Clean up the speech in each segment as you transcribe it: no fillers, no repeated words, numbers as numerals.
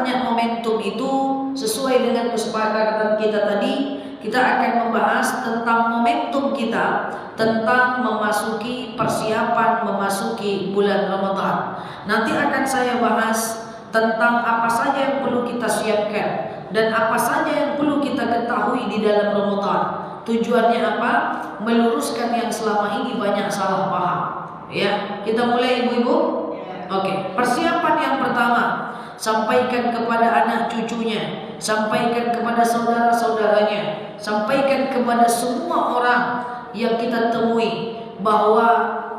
banyak momentum itu, sesuai dengan kesepakatan kita tadi, kita akan membahas tentang momentum kita, tentang memasuki persiapan memasuki bulan Ramadan. Nanti akan saya bahas tentang apa saja yang perlu kita siapkan dan apa saja yang perlu kita ketahui di dalam Ramadan. Tujuannya apa? Meluruskan yang selama ini banyak salah paham. Ya, kita mulai ibu-ibu. Oke, persiapan yang pertama, sampaikan kepada anak cucunya, sampaikan kepada saudara-saudaranya, sampaikan kepada semua orang yang kita temui bahwa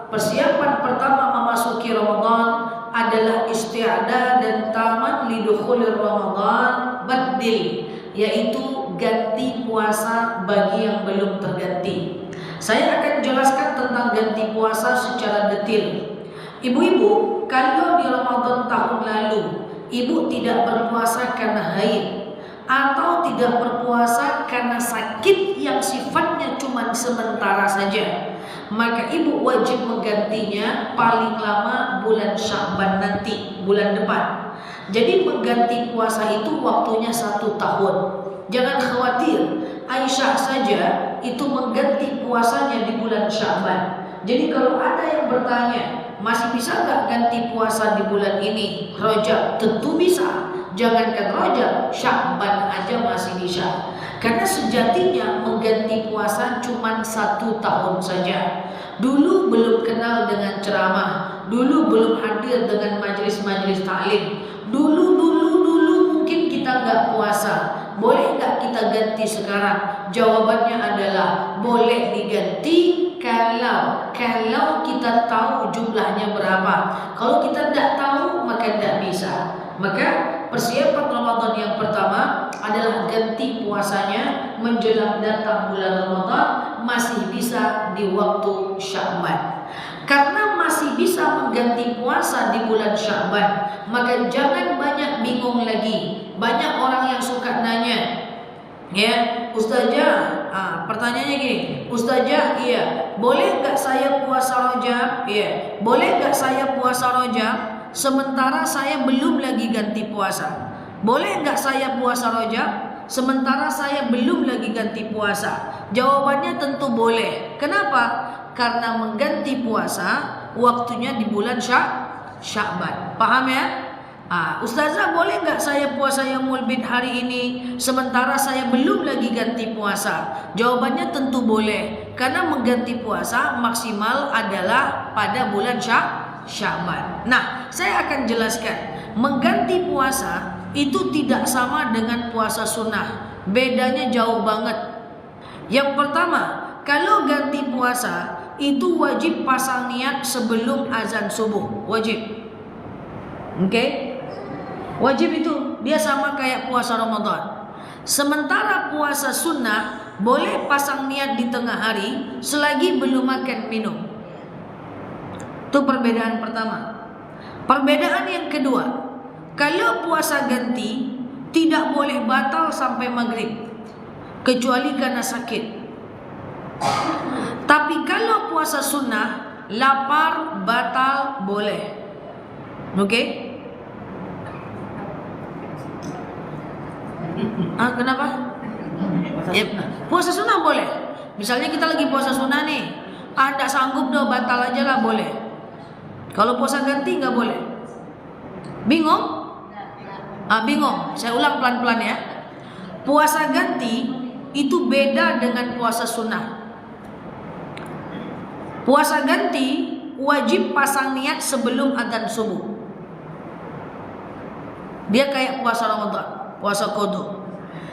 persiapan pertama memasuki Ramadan adalah isti'dad dan taman lidukhulir Ramadan badil, yaitu ganti puasa bagi yang belum terganti. Saya akan jelaskan tentang ganti puasa secara detail. Ibu-ibu, kalau di Ramadan tahun lalu ibu tidak berpuasa karena haid atau tidak berpuasa karena sakit yang sifatnya cuma sementara saja, maka ibu wajib menggantinya paling lama bulan Sya'ban nanti, bulan depan. Jadi mengganti puasa itu waktunya 1 tahun. Jangan khawatir, Aisyah saja itu mengganti puasanya di bulan Sya'ban. Jadi kalau ada yang bertanya, masih bisa nggak ganti puasa di bulan ini, Rajab? Tentu bisa. Jangankan Rajab, Sya'ban aja masih bisa. Karena sejatinya mengganti puasa cuma 1 tahun saja. Dulu belum kenal dengan ceramah, dulu belum hadir dengan majelis-majelis taklim, dulu mungkin kita nggak puasa. Boleh nggak kita ganti sekarang? Jawabannya adalah boleh diganti kalau kita tahu jumlahnya berapa. Kalau kita tidak tahu maka tidak bisa. Maka persiapan Ramadan yang pertama adalah ganti puasanya menjelang datang bulan Ramadan, masih bisa di waktu Sya'ban. Karena masih bisa mengganti puasa di bulan Sya'ban, maka jangan banyak bingung lagi. Banyak orang yang suka nanya, ya Ustazah, pertanyaannya gini, Ustazah, iya, boleh nggak saya puasa Rajab? Iya, boleh nggak saya puasa Rajab sementara saya belum lagi ganti puasa? Boleh nggak saya puasa Rajab sementara saya belum lagi ganti puasa? Jawabannya tentu boleh. Kenapa? Karena mengganti puasa waktunya di bulan Sya'ban. Paham ya? Ustazah, boleh nggak saya puasa Yaumul Bid hari ini sementara saya belum lagi ganti puasa? Jawabannya tentu boleh, karena mengganti puasa maksimal adalah pada bulan Sya'ban. Nah, saya akan jelaskan, mengganti puasa itu tidak sama dengan puasa sunnah. Bedanya jauh banget. Yang pertama, kalau ganti puasa itu wajib pasang niat sebelum azan subuh, wajib. Oke? Wajib itu, dia sama kayak puasa Ramadan. Sementara puasa sunnah boleh pasang niat di tengah hari selagi belum makan minum. Itu perbedaan pertama. Perbedaan yang kedua, kalau puasa ganti tidak boleh batal sampai maghrib kecuali karena sakit. Tapi kalau puasa sunnah, lapar batal boleh. Oke? Kenapa? Ya, puasa sunnah boleh. Misalnya kita lagi puasa sunnah nih, ada sanggup dong, batal aja lah, boleh. Kalau puasa ganti nggak boleh. Bingung? Bingung. Saya ulang pelan-pelan ya. Puasa ganti itu beda dengan puasa sunnah. Puasa ganti wajib pasang niat sebelum adzan subuh. Dia kayak puasa Ramadan, puasa qadha.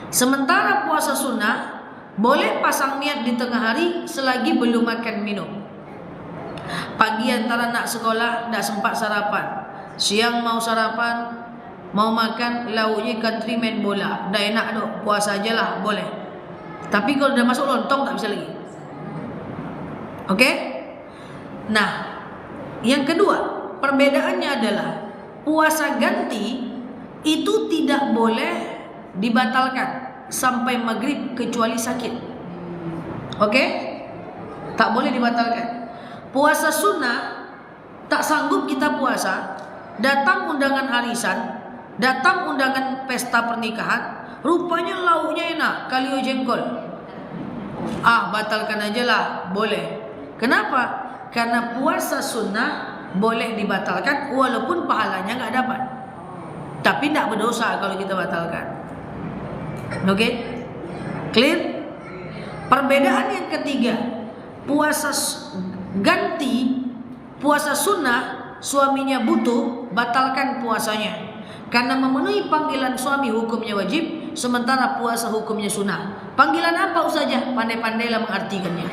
Sementara puasa sunnah boleh pasang niat di tengah hari selagi belum makan minum. Pagi antara nak sekolah tak sempat sarapan, siang mau sarapan, mau makan, lauknya ikan teri main bola, dah enak dok, puasa aja lah, boleh. Tapi kalau dah masuk lontong tak bisa lagi. Oke? Nah, yang kedua, perbedaannya adalah puasa ganti itu tidak boleh dibatalkan sampai maghrib kecuali sakit. Oke? Tak boleh dibatalkan. Puasa sunnah tak sanggup kita puasa, datang undangan arisan, datang undangan pesta pernikahan, rupanya lauknya enak, kalio jengkol. Batalkan aja lah, boleh. Kenapa? Karena puasa sunnah boleh dibatalkan walaupun pahalanya nggak dapat. Tapi tidak berdosa kalau kita batalkan. Oke? Clear? Perbedaan yang ketiga, puasa ganti, puasa sunnah, suaminya butuh, batalkan puasanya. Karena memenuhi panggilan suami hukumnya wajib, sementara puasa hukumnya sunnah. Panggilan apa Ustazah? Pandai-pandailah mengartikannya.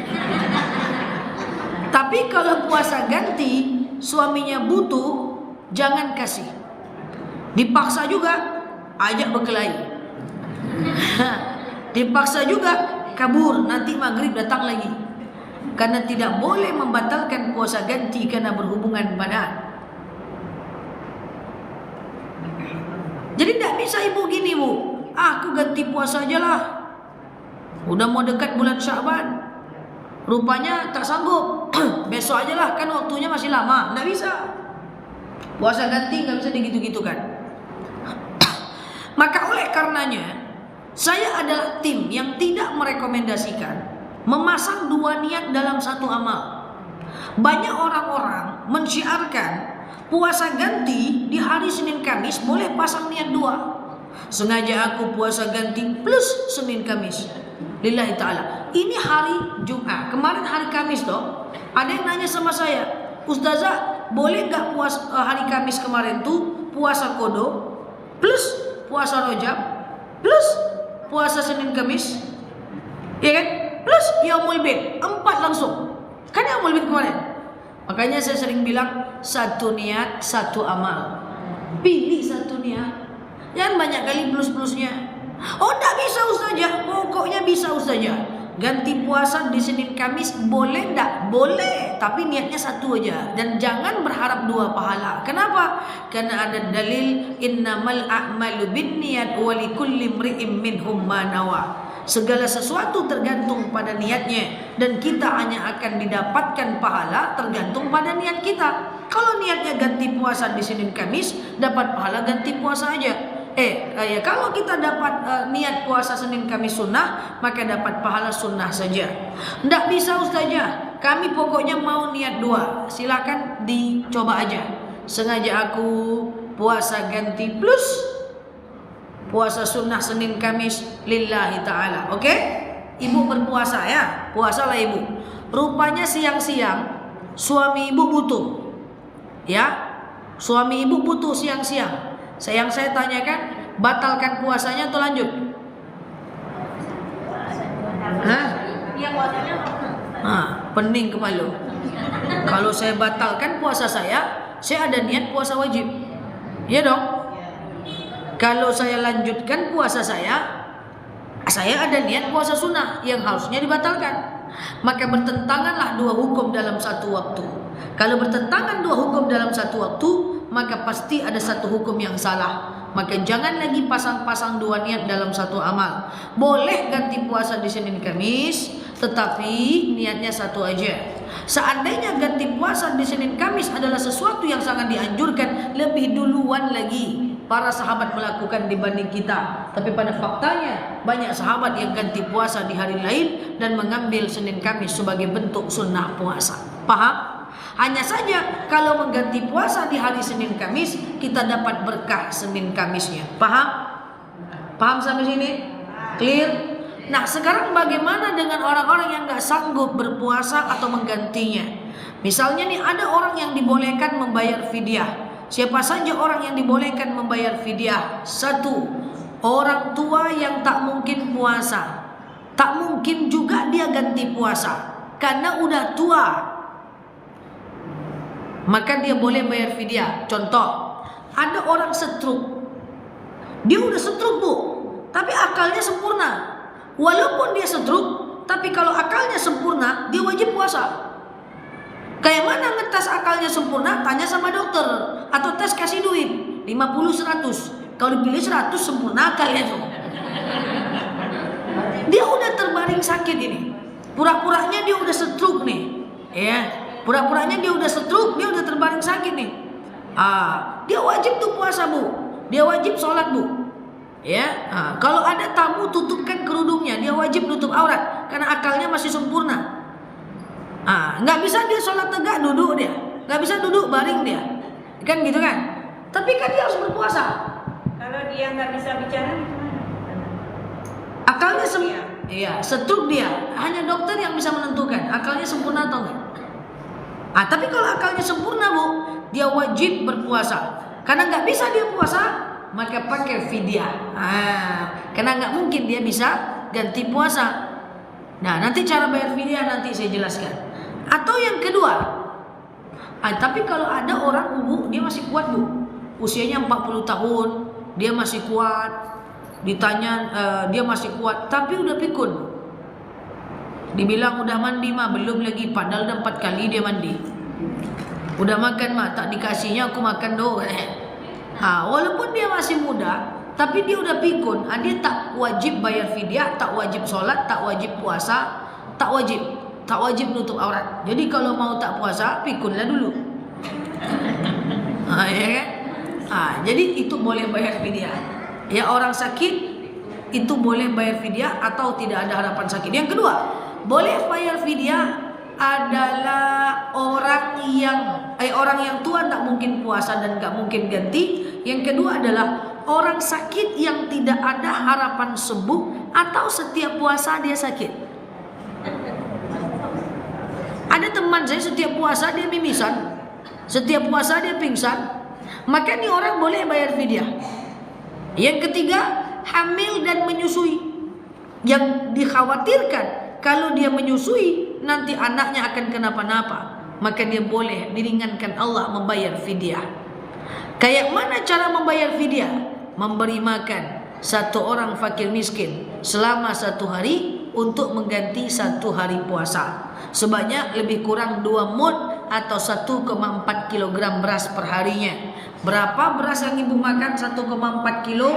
Tapi kalau puasa ganti, suaminya butuh, jangan kasih. Dipaksa juga, ajak berkelahi. Dipaksa juga, kabur, nanti maghrib datang lagi. Karena tidak boleh membatalkan puasa ganti karena berhubungan badan. Jadi tidak bisa ibu gini bu, aku ganti puasa aja lah. Udah mau dekat bulan Sya'ban, rupanya tak sanggup. Besok aja lah, kan waktunya masih lama. Tidak bisa. Puasa ganti nggak bisa digitu-gitukan. Maka oleh karenanya, saya adalah tim yang tidak merekomendasikan memasang dua niat dalam satu amal. Banyak orang-orang mensyiarkan puasa ganti di hari Senin Kamis boleh pasang niat dua. Sengaja aku puasa ganti plus Senin Kamis lillahi ta'ala. Ini hari Jumat, kemarin hari Kamis toh. Ada yang nanya sama saya, Ustazah boleh gak puasa hari Kamis kemarin tuh puasa kodo plus puasa rojab plus puasa Senin Kamis, ya kan? Plus yaumul bid, 4 langsung. Kan yaumul bid kemarin. Makanya saya sering bilang satu niat satu amal. Pilih satu niat. Jangan banyak kali plus-plusnya. Oh tidak bisa Ustazah. Pokoknya bisa Ustazah. Ganti puasa di Senin Kamis boleh tidak? Boleh. Tapi niatnya satu aja. Dan jangan berharap dua pahala. Kenapa? Karena ada dalil innamal a'malu binniyat wa likulli imri'in minhum ma nawa. Segala sesuatu tergantung pada niatnya, dan kita hanya akan didapatkan pahala tergantung pada niat kita. Kalau niatnya ganti puasa di Senin Kamis, dapat pahala ganti puasa aja. Kalau kita dapat niat puasa Senin Kamis sunnah, maka dapat pahala sunnah saja. Tidak bisa Ustazah, kami pokoknya mau niat dua. Silakan dicoba aja. Sengaja aku puasa ganti plus puasa sunnah Senin Kamis lillahi ta'ala. Oke? Ibu berpuasa ya. Puasalah ibu. Rupanya siang-siang suami ibu butuh. Ya. Suami ibu butuh siang-siang. Yang saya tanyakan, batalkan puasanya atau lanjut? Hah? Iya puasanya. Pening kepala. Kalau saya batalkan puasa saya ada niat puasa wajib. Iya dong? Kalau saya lanjutkan puasa saya ada niat puasa sunnah yang harusnya dibatalkan. Maka bertentanganlah dua hukum dalam satu waktu. Kalau bertentangan dua hukum dalam satu waktu, maka pasti ada satu hukum yang salah. Maka jangan lagi pasang-pasang dua niat dalam satu amal. Boleh ganti puasa di Senin Kamis, tetapi niatnya satu aja. Seandainya ganti puasa di Senin Kamis adalah sesuatu yang sangat dianjurkan, lebih duluan lagi para sahabat melakukan dibanding kita. Tapi pada faktanya banyak sahabat yang ganti puasa di hari lain dan mengambil Senin Kamis sebagai bentuk sunnah puasa. Paham? Hanya saja kalau mengganti puasa di hari Senin Kamis, kita dapat berkah Senin Kamisnya. Paham? Paham sampai sini? Clear? Nah sekarang bagaimana dengan orang-orang yang gak sanggup berpuasa atau menggantinya? Misalnya nih ada orang yang dibolehkan membayar fidyah. Siapa saja orang yang dibolehkan membayar fidyah? 1. Orang tua yang tak mungkin puasa. Tak mungkin juga dia ganti puasa karena udah tua. Maka dia boleh bayar fidyah. Contoh, ada orang stroke. Dia udah stroke bu, tapi akalnya sempurna. Walaupun dia stroke, tapi kalau akalnya sempurna, dia wajib puasa. Kayak mana ngetes akalnya sempurna? Tanya sama dokter. Atau tes kasih duit 50-100. Kalau dipilih 100 sempurna akalnya tuh. Dia udah terbaring sakit ini. Pura-puranya dia udah stroke nih. Ya, pura-puranya dia udah stroke, dia udah terbaring sakit nih. Dia wajib tuh puasa bu. dia wajib sholat Bu. Ya, kalau ada tamu tutupkan kerudungnya, dia wajib tutup aurat karena akalnya masih sempurna. Nggak bisa dia sholat tegak duduk dia, nggak bisa duduk baring dia, kan gitu kan? Tapi kan dia harus berpuasa. Kalau dia nggak bisa bicara gimana? Akalnya stroke dia, hanya dokter yang bisa menentukan akalnya sempurna atau enggak. Tapi kalau akalnya sempurna Bu, dia wajib berpuasa. Karena nggak bisa dia puasa, maka pakai fidyah. Karena nggak mungkin dia bisa ganti puasa. Nah, nanti cara bayar fidyah nanti saya jelaskan. Atau yang kedua, tapi kalau ada orang Bu, dia masih kuat Bu, usianya 40 tahun, dia masih kuat. Ditanya dia masih kuat, tapi udah pikun. Dibilang udah mandi mah belum lagi, padahal udah 4 kali dia mandi. Udah makan mah tak dikasihnya aku makan doang. Walaupun dia masih muda, tapi dia udah pikun. Dia tak wajib bayar fidyah, tak wajib sholat, tak wajib puasa, tak wajib nutup aurat. Jadi kalau mau tak puasa, pikunlah dulu. Ya kan? Jadi itu boleh bayar fidyah. Ya, orang sakit itu boleh bayar fidyah atau tidak ada harapan sakit. Yang kedua, boleh bayar fidyah adalah orang yang tua tak mungkin puasa dan tak mungkin ganti. Yang kedua adalah orang sakit yang tidak ada harapan sembuh atau setiap puasa dia sakit. Ada teman saya setiap puasa dia mimisan, setiap puasa dia pingsan, maka ini orang boleh bayar fidyah. Yang ketiga, hamil dan menyusui, yang dikhawatirkan kalau dia menyusui nanti anaknya akan kenapa-napa, maka dia boleh diringankan Allah membayar fidyah. Kayak mana cara membayar fidyah? Memberi makan satu orang fakir miskin selama 1 hari untuk mengganti 1 hari puasa, sebanyak lebih kurang 2 mud atau 1,4 kg beras per harinya. Berapa beras yang ibu makan? 1,4 kilo.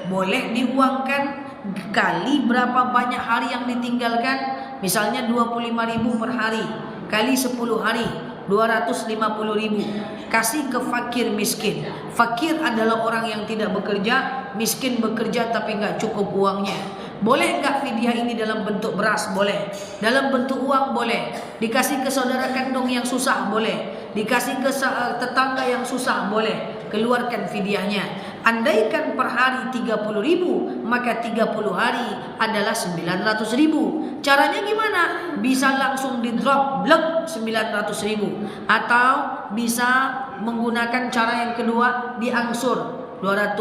Boleh diuangkan kali berapa banyak hari yang ditinggalkan. Misalnya 25.000 per hari kali 10 hari, 250.000. Kasih ke fakir miskin. Fakir adalah orang yang tidak bekerja, miskin bekerja tapi nggak cukup uangnya. Boleh nggak fidyah ini dalam bentuk beras? Boleh. Dalam bentuk uang? Boleh. Dikasih ke saudara kandung yang susah? Boleh. Dikasih ke tetangga yang susah? Boleh. Keluarkan fidyahnya. Andaikan per hari 30.000, maka 30 hari adalah 900.000. Caranya gimana? Bisa langsung di drop blek 900.000, atau bisa menggunakan cara yang kedua, diangsur 200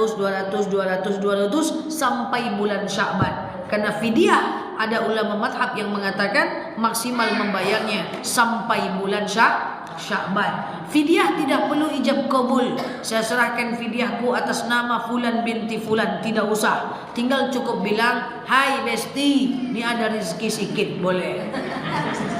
sampai bulan Sya'ban. Karena fidyah ada ulama madhab yang mengatakan maksimal membayarnya sampai bulan Sya'ban. Fidyah tidak perlu ijab kabul. Saya serahkan fidyahku atas nama fulan binti fulan, tidak usah. Tinggal cukup bilang, "Hai besti, ini ada rezeki sikit." Boleh.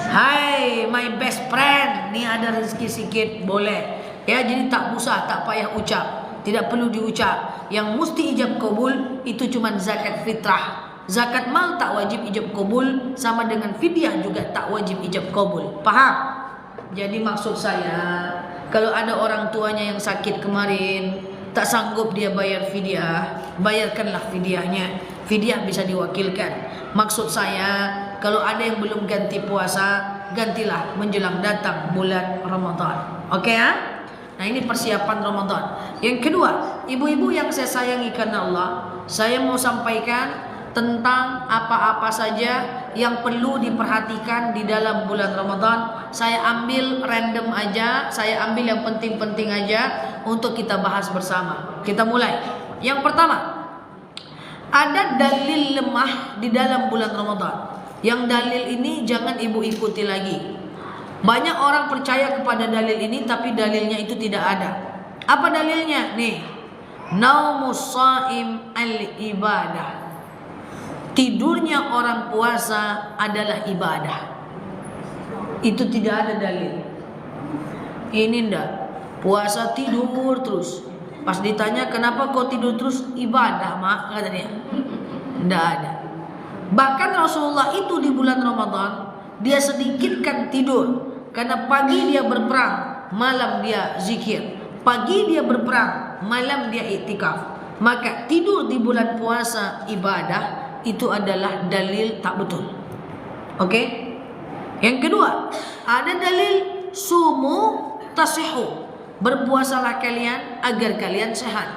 "Hai my best friend, ini ada rezeki sikit." Boleh. Ya, jadi tak usah, tak payah ucap. Tidak perlu diucap. Yang mesti ijab kabul itu cuma zakat fitrah. Zakat mal tak wajib ijab kabul, sama dengan fidyah juga tak wajib ijab kabul. Paham? Jadi maksud saya, kalau ada orang tuanya yang sakit kemarin, tak sanggup dia bayar fidyah, bayarkanlah fidyahnya. Fidyah bisa diwakilkan. Maksud saya, kalau ada yang belum ganti puasa, gantilah menjelang datang bulan Ramadan. Oke ya? Nah, ini persiapan Ramadan. Yang kedua, ibu-ibu yang saya sayangi karena Allah, saya mau sampaikan tentang apa-apa saja yang perlu diperhatikan di dalam bulan Ramadan. Saya ambil random aja, saya ambil yang penting-penting aja untuk kita bahas bersama. Kita mulai. Yang pertama, ada dalil lemah di dalam bulan Ramadan. Yang dalil ini jangan ibu ikuti lagi. Banyak orang percaya kepada dalil ini, tapi dalilnya itu tidak ada. Apa dalilnya? Nih, naumus shaim al-ibadah. Tidurnya orang puasa adalah ibadah. Itu tidak ada dalil. Ini ndak. Puasa tidur terus. Pas ditanya kenapa kau tidur terus? Ibadah, mak, kata dia. Ndak ada. Bahkan Rasulullah itu di bulan Ramadan, dia sedikitkan tidur. Karena pagi dia berperang, malam dia zikir. Pagi dia berperang, malam dia iktikaf. maka tidur di bulan puasa ibadah itu adalah dalil tak betul. Oke? Yang kedua, ada dalil sumu tasihu. Berpuasalah kalian agar kalian sehat.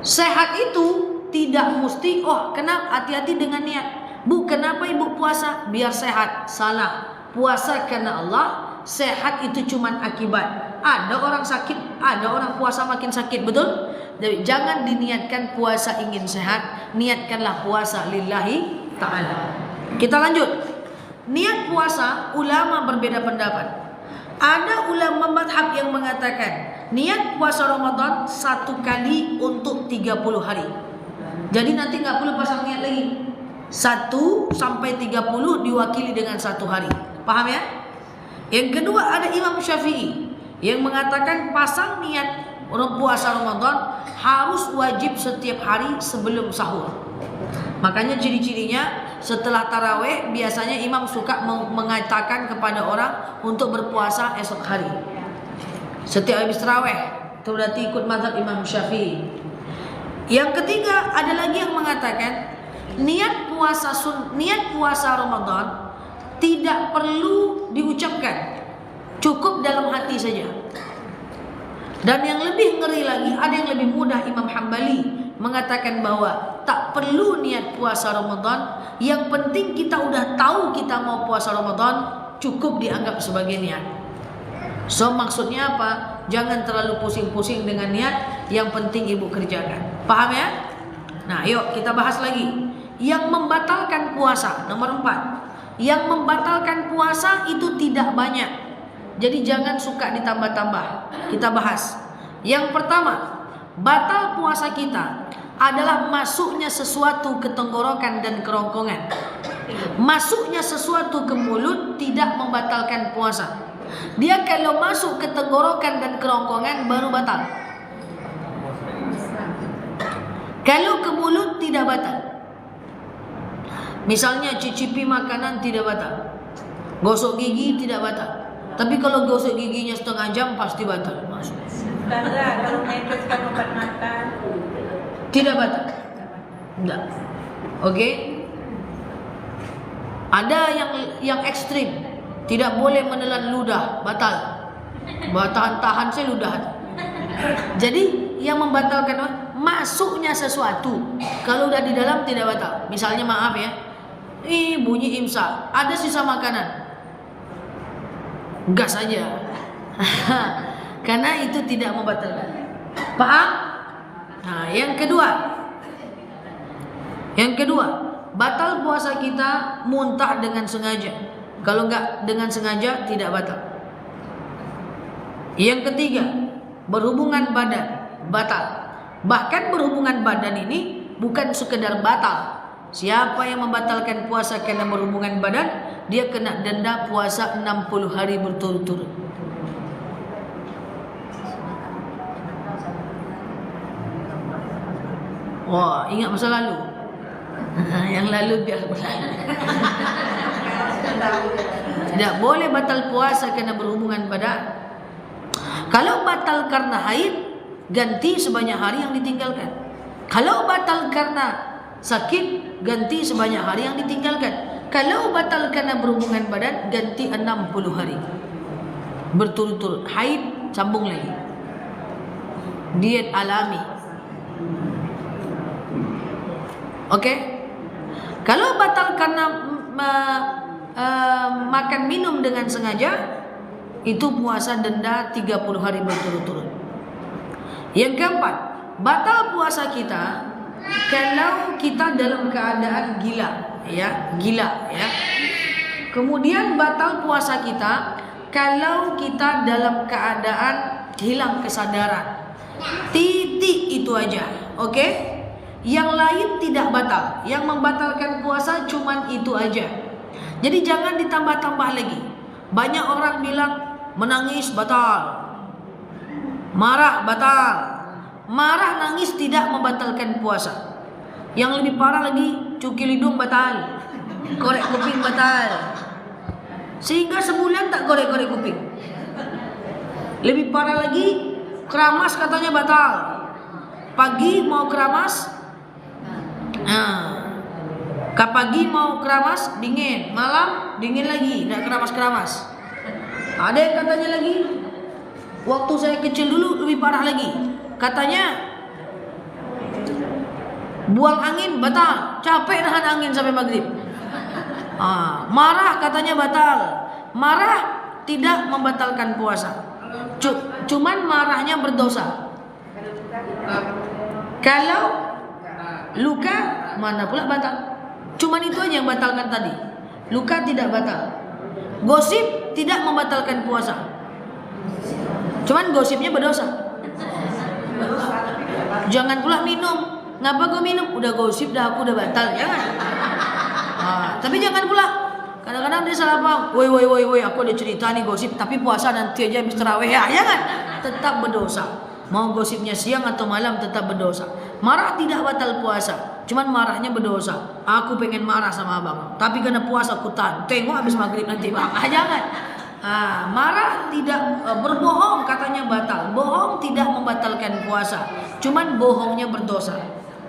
Sehat itu tidak mesti hati-hati dengan niat. Bu, kenapa ibu puasa? Biar sehat. Salah. Puasa karena Allah, sehat itu cuma akibat. Ada orang sakit, ada orang puasa makin sakit, betul? Jadi jangan diniatkan puasa ingin sehat, niatkanlah puasa lillahi ta'ala. Kita lanjut. Niat puasa, ulama berbeda pendapat. Ada ulama madhab yang mengatakan niat puasa Ramadan 1 kali untuk 30 hari. Jadi nanti nggak perlu pasang niat lagi. 1 sampai 30 diwakili dengan 1 hari. Paham ya? Yang kedua ada Imam Syafi'i yang mengatakan pasang niat puasa Ramadan harus wajib setiap hari sebelum sahur. Makanya ciri-cirinya setelah taraweh biasanya imam suka mengatakan kepada orang untuk berpuasa esok hari. Setiap habis taraweh, itu berarti ikut mazhab Imam Syafi'i. Yang ketiga ada lagi yang mengatakan niat puasa Ramadan tidak perlu diucapkan, cukup dalam hati saja. Dan yang lebih ngeri lagi, ada yang lebih mudah, Imam Hambali mengatakan bahwa tak perlu niat puasa Ramadan, yang penting kita udah tahu kita mau puasa Ramadan, cukup dianggap sebagai niat. So maksudnya apa? Jangan terlalu pusing-pusing dengan niat, yang penting ibu kerjakan. Paham ya? Nah yuk kita bahas lagi. Yang membatalkan puasa, nomor 4. Yang membatalkan puasa itu tidak banyak. Jadi jangan suka ditambah-tambah. Kita bahas. Yang pertama, batal puasa kita adalah masuknya sesuatu ke tenggorokan dan kerongkongan. Masuknya sesuatu ke mulut tidak membatalkan puasa. Dia kalau masuk ke tenggorokan dan kerongkongan baru batal. Kalau ke mulut tidak batal. Misalnya cicipi makanan tidak batal. Gosok gigi tidak batal. Tapi kalau gosok giginya setengah jam pasti batal. Tanda kalau meneteskan obat mata tidak batal. Tidak. Oke? Ada yang ekstrim. Tidak boleh menelan ludah, batal. Tahan saya ludah. Jadi yang membatalkan masuknya sesuatu. Kalau udah di dalam tidak batal. Misalnya maaf ya. Bunyi imsak, ada sisa makanan. Gas aja. Karena itu tidak membatalkan. Paham? Nah, yang kedua, batal puasa kita muntah dengan sengaja. Kalau enggak dengan sengaja tidak batal. Yang ketiga, berhubungan badan batal. Bahkan berhubungan badan ini bukan sekedar batal. Siapa yang membatalkan puasa karena berhubungan badan, dia kena denda puasa 60 hari berturut-turut. Wah, ingat masa lalu. Yang lalu biar berlalu. Tidak boleh batal puasa karena berhubungan badan. Kalau batal karena haid, ganti sebanyak hari yang ditinggalkan. Kalau batal karena sakit, ganti sebanyak hari yang ditinggalkan. Kalau batal karena berhubungan badan, ganti 60 hari berturut-turut. Haid sambung lagi. Diet alami. Oke? Kalau batal karena makan minum dengan sengaja, itu puasa denda 30 hari berturut-turut. Yang keempat, batal puasa kita kalau kita dalam keadaan gila ya. Kemudian batal puasa kita kalau kita dalam keadaan hilang kesadaran. Titik itu aja. Oke? Yang lain tidak batal. Yang membatalkan puasa cuman itu aja. Jadi jangan ditambah-tambah lagi. Banyak orang bilang menangis batal, marah batal. Marah nangis tidak membatalkan puasa. Yang lebih parah lagi, cuci hidung batal, korek kuping batal. Sehingga sebulan tak korek-korek kuping. Lebih parah lagi, keramas katanya batal. Pagi mau keramas, pagi mau keramas dingin, malam dingin lagi, tidak keramas-keramas. Ada yang katanya lagi, waktu saya kecil dulu lebih parah lagi. Katanya buang angin batal, capek nahan angin sampai maghrib. Marah katanya batal. Marah tidak membatalkan puasa. Cuman marahnya berdosa. Kalau luka, mana pula batal. Cuman itu aja yang batalkan tadi. Luka tidak batal. Gosip tidak membatalkan puasa. Cuman gosipnya berdosa. Jangan pula minum. Ngapa kau minum? Udah gosip dah, aku udah batal. Jangan. Tapi jangan pula. Kadang-kadang dia salah paham. Woi, aku ada cerita nih gosip, tapi puasa nanti aja habis tarawih. Ya, jangan. Tetap berdosa. Mau gosipnya siang atau malam tetap berdosa. Marah tidak batal puasa. Cuman marahnya berdosa. Aku pengen marah sama abang, tapi karena puasa aku tahan. Tengok habis maghrib nanti bang. Jangan. Marah tidak, berbohong katanya batal. Bohong tidak membatalkan puasa. Cuman bohongnya berdosa.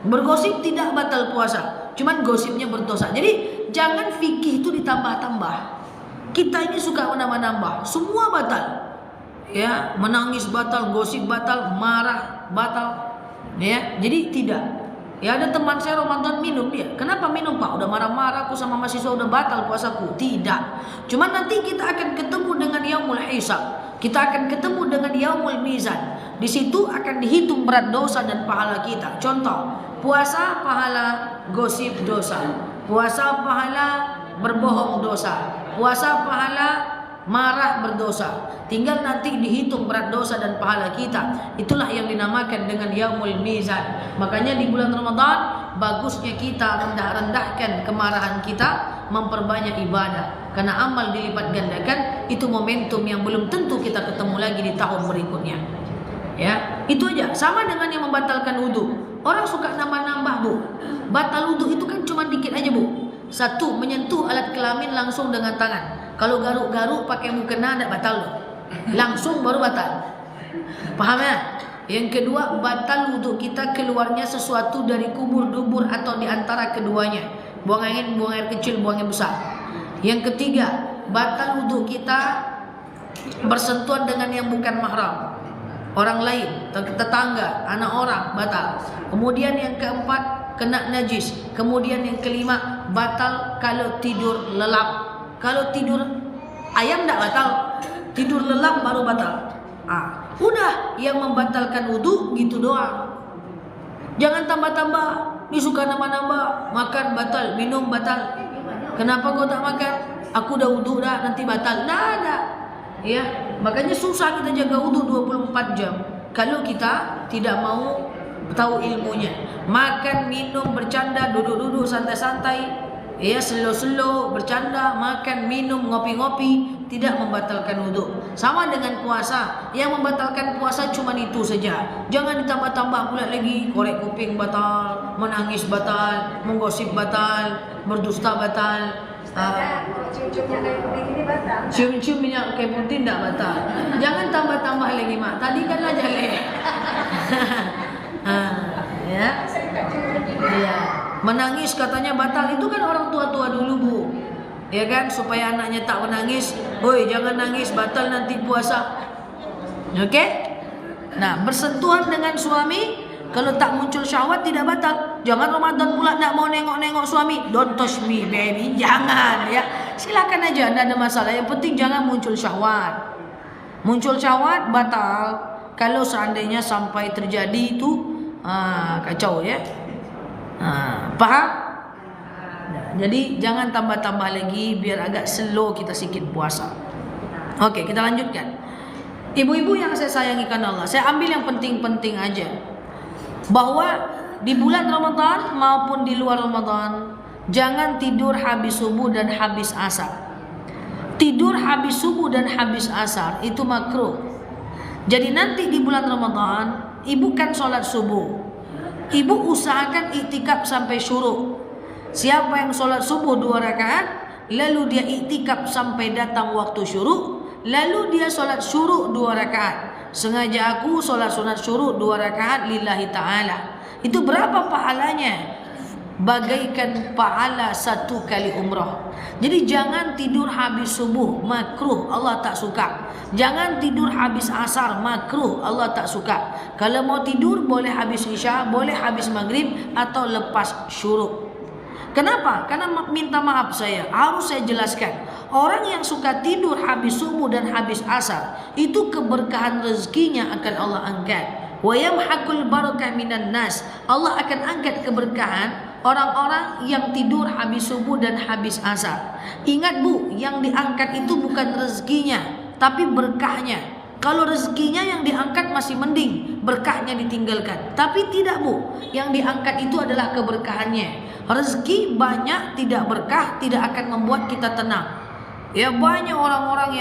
Bergosip tidak batal puasa. Cuman gosipnya berdosa. Jadi jangan fikih itu ditambah-tambah. Kita ini suka menambah-nambah. Semua batal. Ya, menangis batal, gosip batal, marah batal. Ya, jadi tidak. Ya, ada teman saya Ramadan minum dia. Kenapa minum Pak? Udah marah-marah aku sama mahasiswa, udah batal puasaku. Tidak. Cuma nanti kita akan ketemu dengan yaumul hisab. Kita akan ketemu dengan yaumul mizan. Di situ akan dihitung berat dosa dan pahala kita. Contoh, puasa pahala, gosip dosa. Puasa pahala, berbohong dosa. Puasa pahala, marah berdosa. Tinggal nanti dihitung berat dosa dan pahala kita. Itulah yang dinamakan dengan yaumul mizan. Makanya di bulan Ramadan bagusnya kita rendah-rendahkan kemarahan kita, memperbanyak ibadah. Karena amal dilipat gandakan, itu momentum yang belum tentu kita ketemu lagi di tahun berikutnya. Ya, itu aja. Sama dengan yang membatalkan wudu. Orang suka nambah-nambah, Bu. Batal wudu itu kan cuma dikit aja, Bu. Satu, menyentuh alat kelamin langsung dengan tangan. Kalau garuk-garuk pakai mukena tidak batal loh. Langsung baru batal. Paham ya? Yang kedua, batal wudhu kita keluarnya sesuatu dari kubur, dubur atau di antara keduanya. Buang angin, buang air kecil, buang air besar. Yang ketiga, batal wudhu kita bersentuhan dengan yang bukan mahram. Orang lain, tetangga, anak orang, batal. Kemudian yang keempat, kena najis. Kemudian yang kelima, batal kalau tidur lelap. Kalau tidur ayam tidak batal, tidur lelap baru batal. Udah, yang membatalkan wudu gitu doang. Jangan tambah-tambah. Ini suka nambah-nambah. Makan batal, minum batal. Kenapa kau tak makan? Aku udah wudu dah, nanti batal. Nah, ada. Ya, makanya susah kita jaga wudu 24 jam. Kalau kita tidak mau tahu ilmunya. Makan, minum, bercanda, duduk-duduk santai-santai. Ya, slow-slow, bercanda, makan, minum, ngopi-ngopi, tidak membatalkan wudu. Sama dengan puasa, yang membatalkan puasa cuma itu saja. Jangan ditambah-tambah pula lagi. Korek kuping batal, menangis batal, menggosip batal, berdusta batal. Cium-cium minyak kayu putih ini batal. Cium-cium minyak kayu putih tidak batal. Jangan tambah-tambah lagi, Mak. Tadi kan lah jelek. Ya. Iya. Menangis katanya batal, itu kan orang tua-tua dulu, Bu. Ya kan, supaya anaknya tak menangis. Woi, jangan nangis, batal nanti puasa. Oke? Nah, bersentuhan dengan suami kalau tak muncul syahwat tidak batal. Jangan Ramadan pula tak mau nengok-nengok suami. Don't touch me, baby. Jangan ya. Silakan aja, tidak ada masalah. Yang penting jangan muncul syahwat. Muncul syahwat batal kalau seandainya sampai terjadi itu kacau ya. Paham? Nah, jadi jangan tambah-tambah lagi biar agak slow kita sikit puasa. Oke, kita lanjutkan. Ibu-ibu yang saya sayangi karena Allah, saya ambil yang penting-penting aja. Bahwa di bulan Ramadan maupun di luar Ramadan, jangan tidur habis subuh dan habis asar. Tidur habis subuh dan habis asar itu makruh. Jadi nanti di bulan Ramadan, ibu kan sholat subuh. Ibu usahakan iktikaf sampai syuruk. Siapa yang sholat subuh 2 rakaat, lalu dia iktikaf sampai datang waktu syuruk, lalu dia sholat syuruk 2 rakaat, sengaja aku sholat sunat syuruk 2 rakaat lillahi ta'ala. Itu berapa pahalanya? Bagaikan pahala 1 kali umrah. Jadi jangan tidur habis subuh, makruh, Allah tak suka. Jangan tidur habis asar, makruh, Allah tak suka. Kalau mau tidur boleh habis isya, boleh habis maghrib atau lepas syuruk. Kenapa? Karena minta maaf harus saya jelaskan. Orang yang suka tidur habis subuh dan habis asar, itu keberkahan rezekinya akan Allah angkat. Wa yamhaqul barakah minan nas. Allah akan angkat keberkahan orang-orang yang tidur habis subuh dan habis asar. Ingat Bu, yang diangkat itu bukan rezekinya, tapi berkahnya. Kalau rezekinya yang diangkat masih mending, berkahnya ditinggalkan. Tapi tidak Bu, yang diangkat itu adalah keberkahannya. Rezeki banyak tidak berkah tidak akan membuat kita tenang. Ya, banyak orang-orang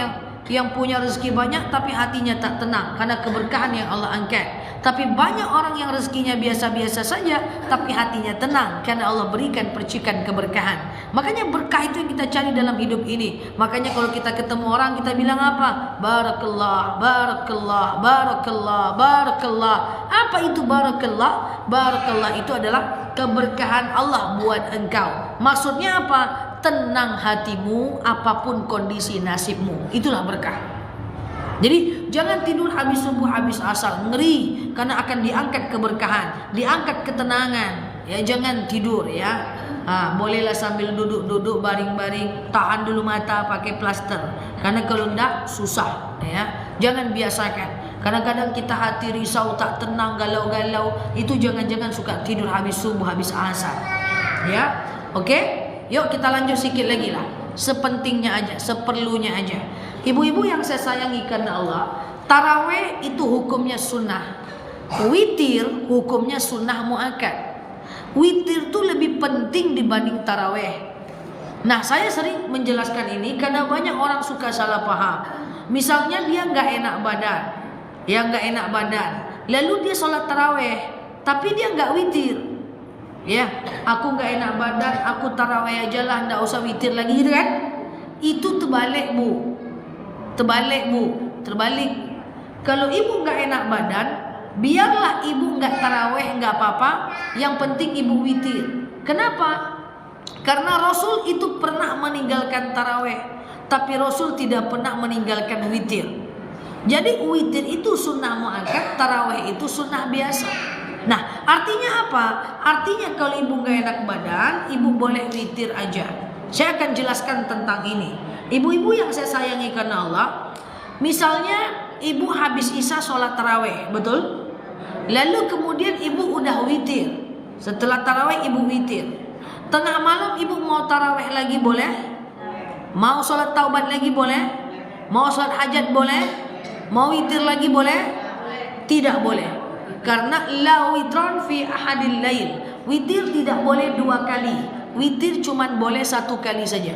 yang punya rezeki banyak tapi hatinya tak tenang karena keberkahan yang Allah angkat. Tapi banyak orang yang rezekinya biasa-biasa saja tapi hatinya tenang karena Allah berikan percikan keberkahan. Makanya berkah itu yang kita cari dalam hidup ini. Makanya kalau kita ketemu orang kita bilang apa? Barakallah, barakallah, barakallah, barakallah. Apa itu barakallah? Barakallah itu adalah keberkahan Allah buat engkau. Maksudnya apa? Tenang hatimu apapun kondisi nasibmu. Itulah berkah. Jadi jangan tidur habis subuh habis asar, ngeri karena akan diangkat keberkahan, diangkat ketenangan. Ya jangan tidur ya. Bolehlah sambil duduk-duduk baring-baring, tahan dulu mata pakai plaster. Karena kalau enggak susah ya. Jangan biasakan. Kadang-kadang kita hati risau, tak tenang, galau-galau, itu jangan-jangan suka tidur habis subuh habis asar. Ya. Oke? Yuk kita lanjut sedikit lagi lah. Sepentingnya aja, seperlunya aja. Ibu-ibu yang saya sayangi karena Allah, taraweh itu hukumnya sunnah. Witir hukumnya sunnah muakkad. Witir itu lebih penting dibanding taraweh. Nah, saya sering menjelaskan ini karena banyak orang suka salah paham. Misalnya dia nggak enak badan, lalu dia sholat taraweh, tapi dia nggak witir. Ya, aku nggak enak badan, aku taraweh aja lah, nggak usah witir lagi, gitu kan? Itu terbalik bu, terbalik. Kalau ibu nggak enak badan, biarlah ibu nggak taraweh, nggak apa-apa. Yang penting ibu witir. Kenapa? Karena Rasul itu pernah meninggalkan taraweh, tapi Rasul tidak pernah meninggalkan witir. Jadi witir itu sunnah muakkad, taraweh itu sunnah biasa. Nah, artinya apa? Artinya kalau ibu gak enak badan, ibu boleh witir aja. Saya akan jelaskan tentang ini. Ibu-ibu yang saya sayangi karena Allah, misalnya ibu habis isya sholat taraweh, betul? Lalu kemudian ibu udah witir. Setelah taraweh ibu witir. Tengah malam ibu mau taraweh lagi boleh? Mau sholat taubat lagi boleh? Mau sholat hajat boleh? Mau witir lagi boleh? Tidak boleh. Karena la witron fi ahadil lail. Witir tidak boleh 2 kali. Witir cuma boleh 1 kali saja.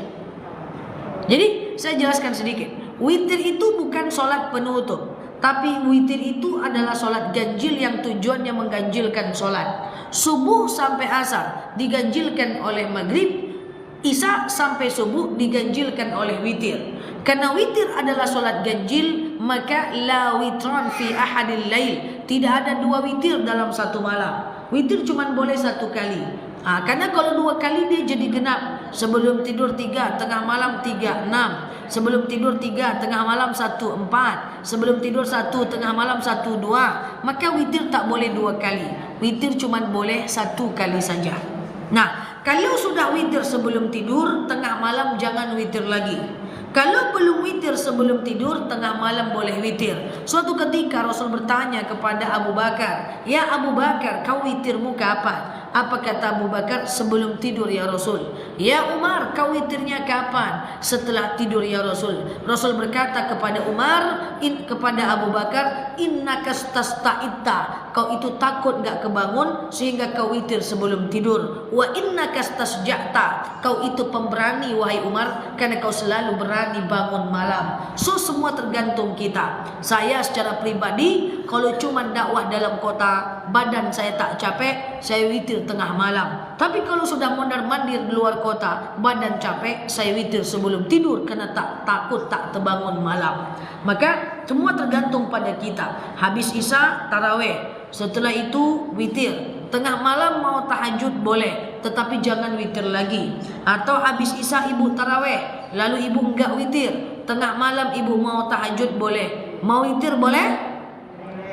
Jadi saya jelaskan sedikit. Witir itu bukan sholat penutup, tapi witir itu adalah sholat ganjil yang tujuannya mengganjilkan sholat. Subuh sampai asar diganjilkan oleh maghrib, isya sampai subuh diganjilkan oleh witir. Karena witir adalah sholat ganjil, maka la witron fi ahadil lail. Tidak ada 2 witir dalam 1 malam. Witir cuma boleh 1 kali. Karena kalau 2 kali dia jadi genap. Sebelum tidur 3, tengah malam 3, 6. Sebelum tidur 3, tengah malam 1, 4. Sebelum tidur 1, tengah malam 1, 2. Maka witir tak boleh 2 kali. Witir cuma boleh 1 kali saja. Nah, kalau sudah witir sebelum tidur, tengah malam jangan witir lagi. Kalau belum witir sebelum tidur, tengah malam boleh witir. Suatu ketika Rasul bertanya kepada Abu Bakar, "Ya Abu Bakar, kau witirmu kapan?" Apa kata Abu Bakar? "Sebelum tidur ya Rasul." "Ya Umar, kau witirnya kapan?" "Setelah tidur ya Rasul." Rasul berkata kepada Umar, kepada Abu Bakar, "Innaka stasta'ita." Kau itu takut gak kebangun sehingga kau witir sebelum tidur. "Wa innaka stasja'ta." Kau itu pemberani wahai Umar, karena kau selalu berani bangun malam. So semua tergantung kita. Saya secara pribadi, kalau cuma dakwah dalam kota, badan saya tak capek, saya witir tengah malam. Tapi kalau sudah mondar-mandir di luar kota, badan capek, saya witir sebelum tidur karena takut tak terbangun malam. Maka Semua tergantung pada kita. Habis Isya taraweh, setelah itu witir. Tengah malam mau tahajud boleh, tetapi jangan witir lagi. Atau habis Isya ibu taraweh, lalu ibu enggak witir. Tengah malam ibu mau tahajud boleh. Mau witir boleh?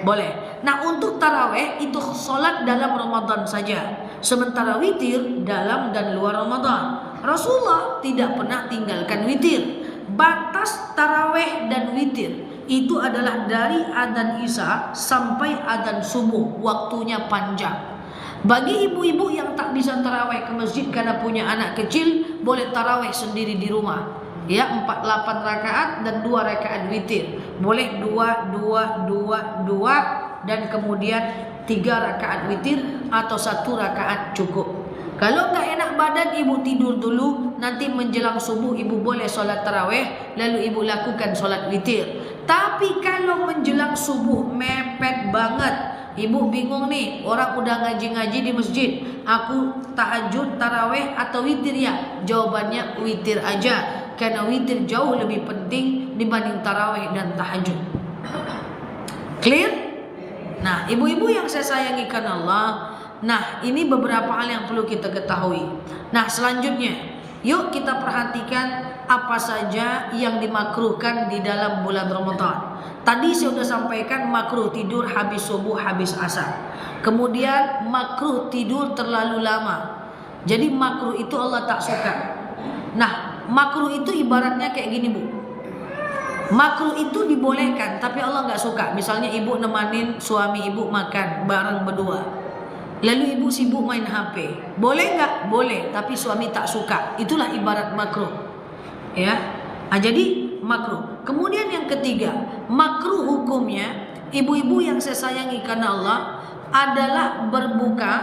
Boleh. Nah, untuk taraweh itu sholat dalam Ramadan saja. Sementara witir dalam dan luar Ramadan. Rasulullah tidak pernah tinggalkan witir. Batas taraweh dan witir itu adalah dari adzan Isya sampai adzan subuh, waktunya panjang. Bagi ibu-ibu yang tak bisa taraweh ke masjid karena punya anak kecil, boleh taraweh sendiri di rumah. Ya, 8 rakaat dan 2 rakaat witir. Boleh 2 dan kemudian 3 rakaat witir atau 1 rakaat cukup. Kalau nggak enak badan, ibu tidur dulu. Nanti menjelang subuh ibu boleh sholat taraweh, lalu ibu lakukan sholat witir. Tapi kalau menjelang subuh mepet banget, ibu bingung nih, orang udah ngaji-ngaji di masjid, aku tahajud, taraweh atau witir ya? Jawabannya witir aja, karena witir jauh lebih penting dibanding taraweh dan tahajud. Clear? Nah, ibu-ibu yang saya sayangi karena Allah, nah ini beberapa hal yang perlu kita ketahui. Nah, selanjutnya, yuk kita perhatikan apa saja yang dimakruhkan di dalam bulan Ramadan. Tadi saya sudah sampaikan makruh tidur habis subuh, habis asar. Kemudian makruh tidur terlalu lama. Jadi makruh itu Allah tak suka. Nah, makruh itu ibaratnya kayak gini, Bu. Makruh itu dibolehkan, tapi Allah nggak suka. Misalnya ibu nemanin suami ibu makan bareng berdua, lalu ibu sibuk main HP. Boleh nggak? Boleh, tapi suami tak suka. Itulah ibarat makruh. Ya, jadi makruh. Kemudian yang ketiga, makruh hukumnya, ibu-ibu yang saya sayangi karena Allah, adalah berbuka,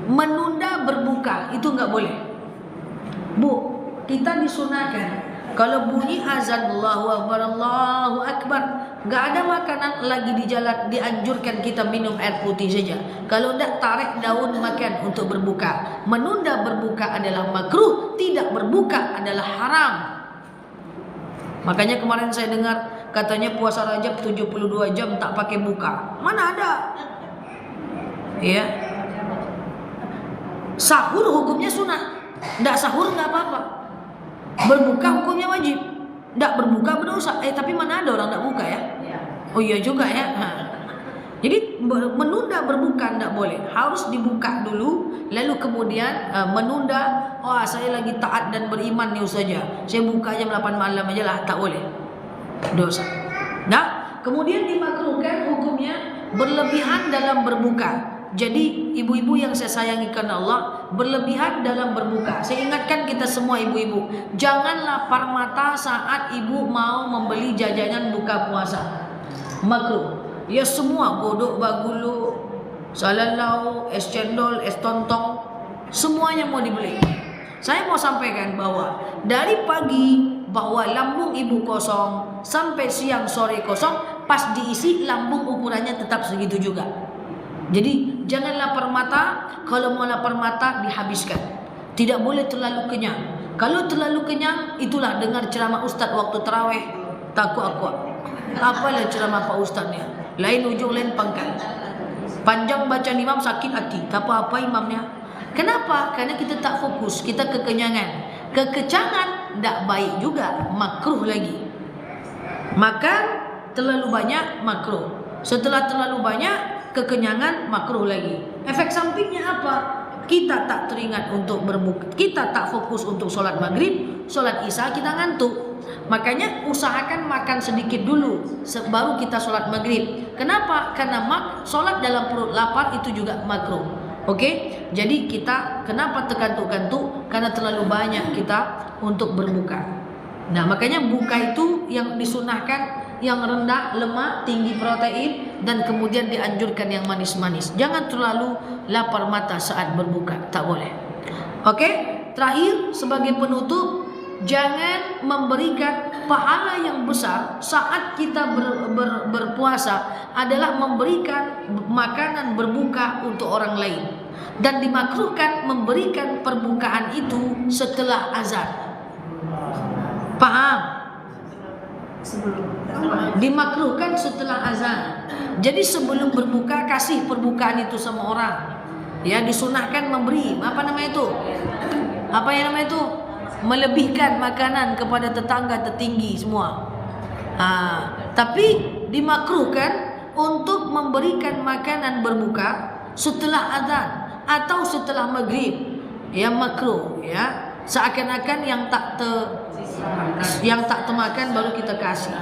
menunda berbuka. Itu nggak boleh. Bu, kita disunahkan kalau bunyi azan Allahu Akbar, nggak ada makanan lagi di jalan, dianjurkan kita minum air putih saja. Kalau tidak, tarik daun makan untuk berbuka. Menunda berbuka adalah makruh, tidak berbuka adalah haram. Makanya kemarin saya dengar katanya puasa Rajab 72 jam tak pakai buka. Mana ada? Ya. Sahur hukumnya sunnah. Tidak sahur nggak apa-apa. Berbuka hukumnya wajib. Tidak berbuka berdosa. Tapi mana ada orang tidak buka ya? Oh iya juga ya. Jadi menunda berbuka tidak boleh. Harus dibuka dulu, lalu kemudian menunda. Oh, saya lagi taat dan beriman nih saja, saya buka jam 8 malam aja lah. Tak boleh. Dosa. Nah, kemudian dimakruhkan hukumnya berlebihan dalam berbuka. Jadi ibu-ibu yang saya sayangi karena Allah, berlebihan dalam berbuka. Saya ingatkan kita semua ibu-ibu, jangan lapar mata saat ibu mau membeli jajanan buka puasa. Makruh. Ya semua, godok bagulu, salalau, es cendol, es tontong, semuanya mau dibeli. Saya mau sampaikan bahwa dari pagi bahwa lambung ibu kosong sampai siang sore kosong, pas diisi lambung ukurannya tetap segitu juga. Jadi jangan lapar mata. Kalau mau lapar mata dihabiskan. Tidak boleh terlalu kenyang. Kalau terlalu kenyang, itulah dengar ceramah Ustadz waktu taraweh, takut aku. Apalah ceramah Pak Ustadznya? Lain ujung lain pangkat. Panjang baca imam sakit hati. Tak apa-apa imamnya. Kenapa? Karena kita tak fokus. Kita kekenyangan. Kekenyangan tak baik juga. Makruh lagi. Makan terlalu banyak makruh. Setelah terlalu banyak kekenyangan makruh lagi. Efek sampingnya apa? Kita tak teringat untuk berbuka. Kita tak fokus untuk sholat maghrib, sholat isya kita ngantuk. Makanya usahakan makan sedikit dulu, baru kita sholat maghrib. Kenapa? Karena sholat dalam perut lapar itu juga makruh. Oke? Jadi kita kenapa terkantuk-kantuk? Karena terlalu banyak kita untuk berbuka. Nah, makanya buka itu yang disunahkan yang rendah lemak, tinggi protein, dan kemudian dianjurkan yang manis-manis. Jangan terlalu lapar mata saat berbuka, tak boleh. Oke? Terakhir sebagai penutup, jangan memberikan pahala yang besar saat kita berpuasa adalah memberikan makanan berbuka untuk orang lain. Dan dimakruhkan memberikan perbukaan itu setelah azan. Paham? Dimakruhkan setelah azan. Jadi sebelum berbuka kasih perbukaan itu sama orang. Ya, disunahkan memberi apa namanya itu? Apa yang namanya itu? Melebihkan makanan kepada tetangga tertinggi semua. Tapi dimakruhkan untuk memberikan makanan berbuka setelah azan atau setelah maghrib. Ya, makruh ya. Seakan-akan yang tak termakan baru kita kasih.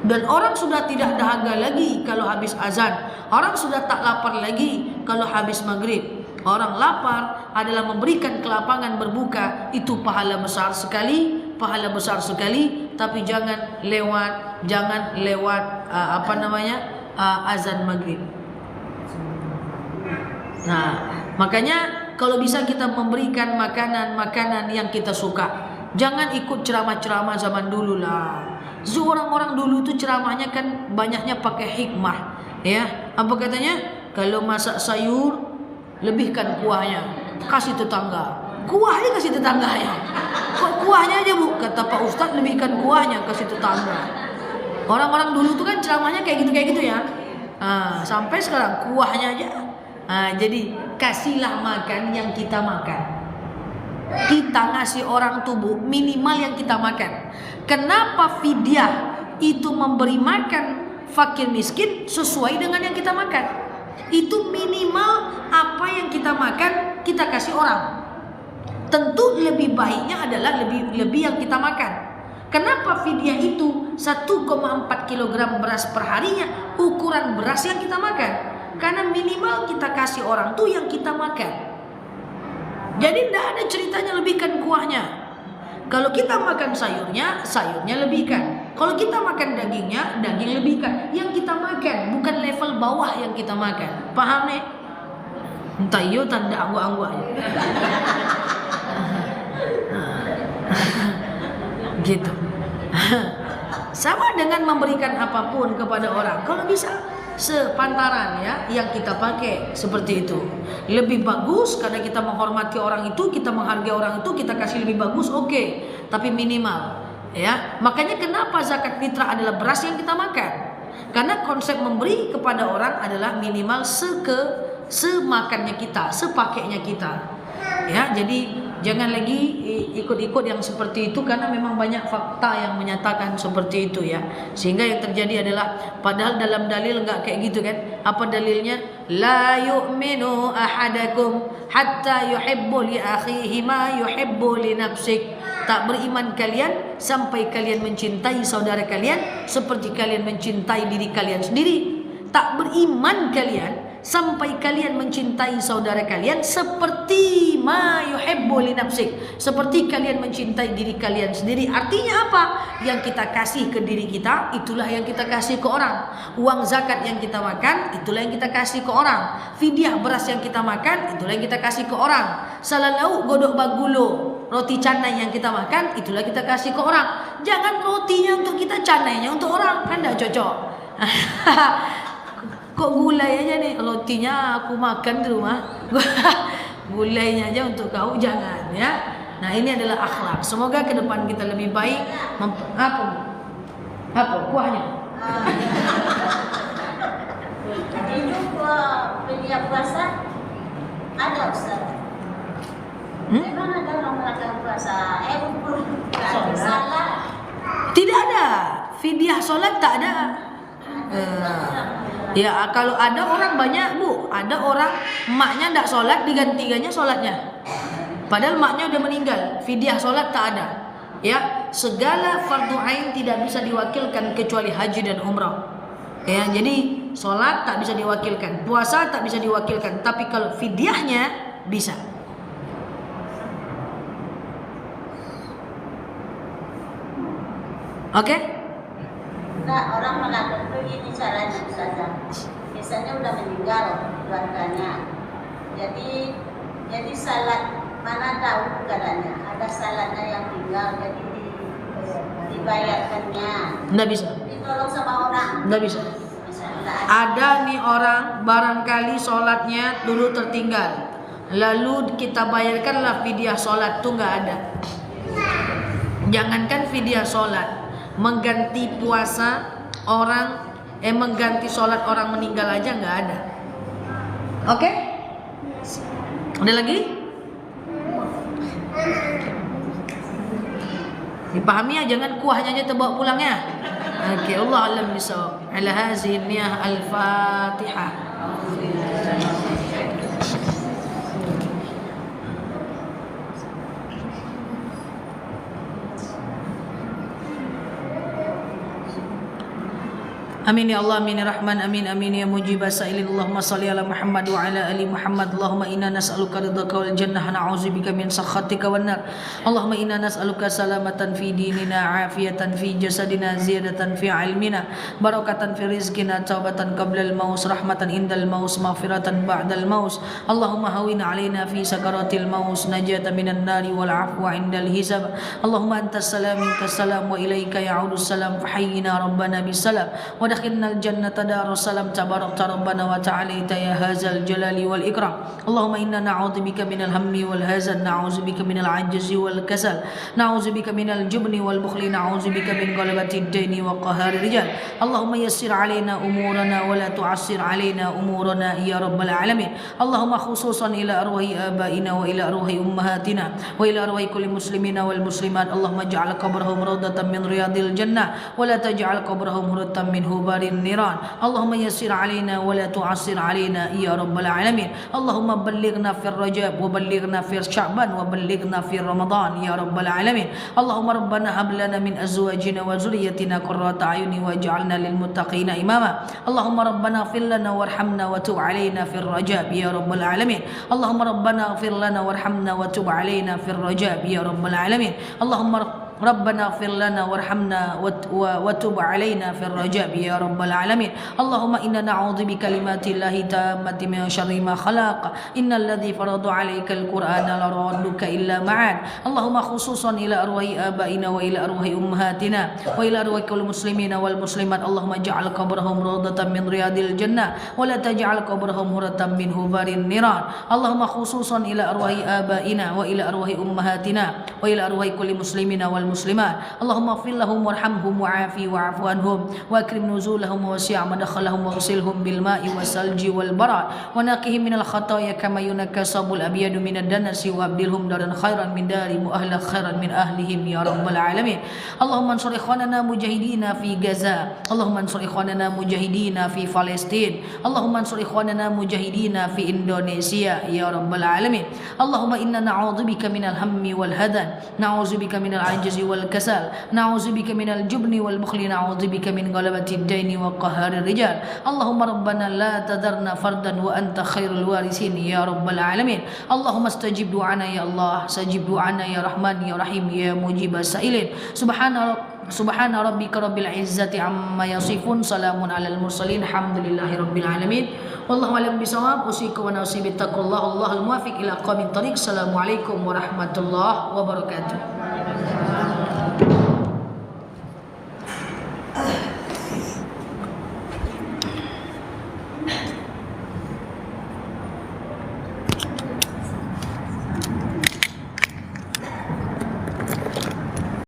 Dan orang sudah tidak dahaga lagi kalau habis azan. Orang sudah tak lapar lagi kalau habis maghrib. Orang lapar adalah memberikan kelapangan berbuka. Itu pahala besar sekali. Tapi jangan lewat azan maghrib. Nah, makanya kalau bisa kita memberikan makanan yang kita suka. Jangan ikut ceramah-ceramah zaman dulu lah. Orang-orang dulu tuh ceramahnya kan banyaknya pakai hikmah, ya. Apa katanya? Kalau masak sayur, lebihkan kuahnya, kasih tetangga. Kuahnya kasih tetangganya. Kok kuahnya aja, Bu? Kata Pak Ustadz, lebihkan kuahnya, kasih tetangga. Orang-orang dulu tuh kan ceramahnya kayak gitu ya. Sampai sekarang kuahnya aja. Jadi kasihlah makan yang kita makan. Kita ngasih orang tubuh minimal yang kita makan. Kenapa fidyah itu memberi makan fakir miskin sesuai dengan yang kita makan? Itu minimal apa yang kita makan kita kasih orang. Tentu lebih baiknya adalah lebih yang kita makan. Kenapa fidyah itu 1,4 kg beras per harinya ukuran beras yang kita makan? Karena minimal kita kasih orang tuh yang kita makan. Jadi tidak ada ceritanya lebihkan kuahnya. Kalau kita makan sayurnya lebihkan. Kalau kita makan dagingnya, daging lebihkan. Yang kita makan bukan level bawah yang kita makan. Paham nih? Entah iyo tanda angguk-angguk aja. Gitu. Sama dengan memberikan apapun kepada orang. Kalau bisa sepantaran ya yang kita pakai seperti itu. Lebih bagus karena kita menghormati orang itu, kita menghargai orang itu, kita kasih lebih bagus, oke. Tapi minimal ya. Makanya kenapa zakat fitrah adalah beras yang kita makan? Karena konsep memberi kepada orang adalah minimal semakannya kita, sepakainya kita. Ya, jadi jangan lagi ikut-ikut yang seperti itu karena memang banyak fakta yang menyatakan seperti itu ya. Sehingga yang terjadi adalah padahal dalam dalil enggak kayak gitu kan. Apa dalilnya? La yu'minu ahadakum hatta yuhibbu li akhihi ma yuhibbu li nafsik. Tak beriman kalian sampai kalian mencintai saudara kalian seperti kalian mencintai diri kalian sendiri. Tak beriman kalian sampai kalian mencintai saudara kalian seperti ma yuhibbu li nafsik, seperti kalian mencintai diri kalian sendiri. Artinya apa? Yang kita kasih ke diri kita, itulah yang kita kasih ke orang. Uang zakat yang kita makan, itulah yang kita kasih ke orang. Fidyah beras yang kita makan, itulah yang kita kasih ke orang. Salalau godok bagulo, roti canai yang kita makan, itulah kita kasih ke orang. Jangan rotinya untuk kita, canainya untuk orang, kan tidak cocok. Kok gulai aja nih, rotinya aku makan di rumah, gulainya aja untuk kau, jangan ya. Nah, ini adalah akhlak. Semoga ke depan kita lebih baik. Apa kuahnya? Itu fidyah puasa ada Ustaz. Memang ada orang melakukan puasa. Salat. Tidak ada. Fidyah solat tak ada. Ya kalau ada orang banyak, Bu. Ada orang maknya tidak sholat, digantikannya sholatnya. Padahal maknya udah meninggal. Fidyah sholat tak ada. Ya, segala fardu ain tidak bisa diwakilkan kecuali haji dan umrah. Ya, jadi sholat tak bisa diwakilkan, puasa tak bisa diwakilkan. Tapi kalau fidyahnya bisa. Oke? Nah, orang mengatakan begini caranya Ustazah. Biasanya udah meninggal keluarganya. Jadi salat mana tahu katanya ada salatnya yang tinggal jadi dibayarkannya. Nggak bisa. Ditolong sama orang. Nggak bisa. Ada nih orang barangkali sholatnya dulu tertinggal, lalu kita bayarkanlah fidyah sholat, tuh nggak ada. Jangankan fidyah sholat, mengganti puasa orang, mengganti sholat orang meninggal aja nggak ada. Oke? Ada lagi? Dipahami ya, jangan kuahnya aja terbawa pulang ya. Oke, Allah alam bisawab. Ala hazihi niyah al-Fatihah. Amin ya Allah, amin ya Rahman, amin amin ya mujibah sa'ilin. Allahumma salli ala Muhammad wa ala ali Muhammad. Allahumma inna nas'aluka ridhaka wal jannah, na'udzubika min sakhatika wan nar. Allahumma inna nas'aluka salamatan fi dinina, afiyatan fi jasadina, ziyadatan fi ilmina, barakatan fi rizqina, taubatan qabla al-maut, rahmatan indal maut, maghfiratan ba'dal maut. Allahumma hawin alaina fi sakaratil maut, najatan minan nari wal afwa indal hisab. Allahumma antas salam minkas salam wa ilaika ya'udus salam, fahayyina rabbana bisalam wa dakhilna al-jannata darussalam, tabarakta rabbana wa ta'alaita ya hazal jalali wal ikram. Allahumma inna na'udzubika minal hammi wal hazan, na'udzubika minal ajzi wal kasal, na'udzubika minal jubni wal bukhli, na'udzubika min ghalabati ad-daini wa qahari rijal. Allahumma yassir alaina umurana wa la tu'assir alaina umurana ya rabbal alamin. Allahumma khususan ila arwahi abaina wa ila arwahi ummahatina wa ila arwahi kulli muslimina wal muslimat. Allahumma ij'al qabrahum rawdatan min riyadil jannah wa la taj'al qabrahum huratan min hubarin niran. Allahumma yassir alaina wa la tu'assir alaina ya rabbal alamin. Allahumma ballighna fi Rajab wa ballighna fi Sya'ban wa ballighna fi Ramadan ya rabbal alamin. Allahumma rabbana hab lana min azwajina wa zurriyyatina qurrata a'yuni waj'alna lil muttaqina imama. Allahumma rabbana ighfir lana warhamna wa tub alaina fi Rajab ya rabbal alamin. Allahumma rabbana ighfir lana warhamna wa tub alaina fi Rajab ya rabbal alamin. Allahumma ربنا اغفر لنا وارحمنا وتب علينا في الرجاب يا رب العالمين. اللهم إنا نعوذ بكلمات الله تامة من شر ما خلق. إن الذي فرض عليك القرآن لرادك إلا معاد. اللهم خصوصا إلى أرواح آبائنا وإلى أرواح أمهاتنا وإلى أرواح كل المسلمين والمسلمات. اللهم اجعل قبرهم روضة من رياض الجنة ولا تجعل قبرهم هرة من هبار النيران. اللهم خصوصا إلى أرواح آبائنا وإلى أرواح أمهاتنا وإلى أرواح كل المسلمين والمسلمات. اللهم اغفر لهم وارحمهم وعافي واعف عنهم واكرم نزولهم ووسع مدخلهم واغسلهم بالماء والثلج والبرد ونقهم من الخطايا كما ينقى الثوب الابيض من الدنس وابدلهم دارا خيرا من دارهم واهلا خيرا من اهلهم يا رب العالمين. اللهم انصر اخواننا مجاهدين في غزة. اللهم انصر اخواننا مجاهدين في فلسطين. اللهم انصر اخواننا مجاهدين في اندونيسيا يا رب العالمين. اللهم انا نعوذ بك من الهم والهدن، نعوذ بك من العجز والكسل، نعوذ بك من الجبن والبخل، نعوذ بك من غلبة الدين وقهر الرجال. اللهم ربنا لا تذرنا فردا وأنت خير الوارثين يا رب العالمين. اللهم استجب دعانا يا الله، استجب دعانا يا رحمن يا رحيم يا مجيب السائلين. سبحان ربك رب العزة عما يصفون، سلام على المرسلين، الحمد لله رب العالمين. والله أعلم بالصواب. أوصيكم ونفسي بتقوى الله، الله الموفق إلى أقوم الطريق. السلام عليكم ورحمة الله وبركاته.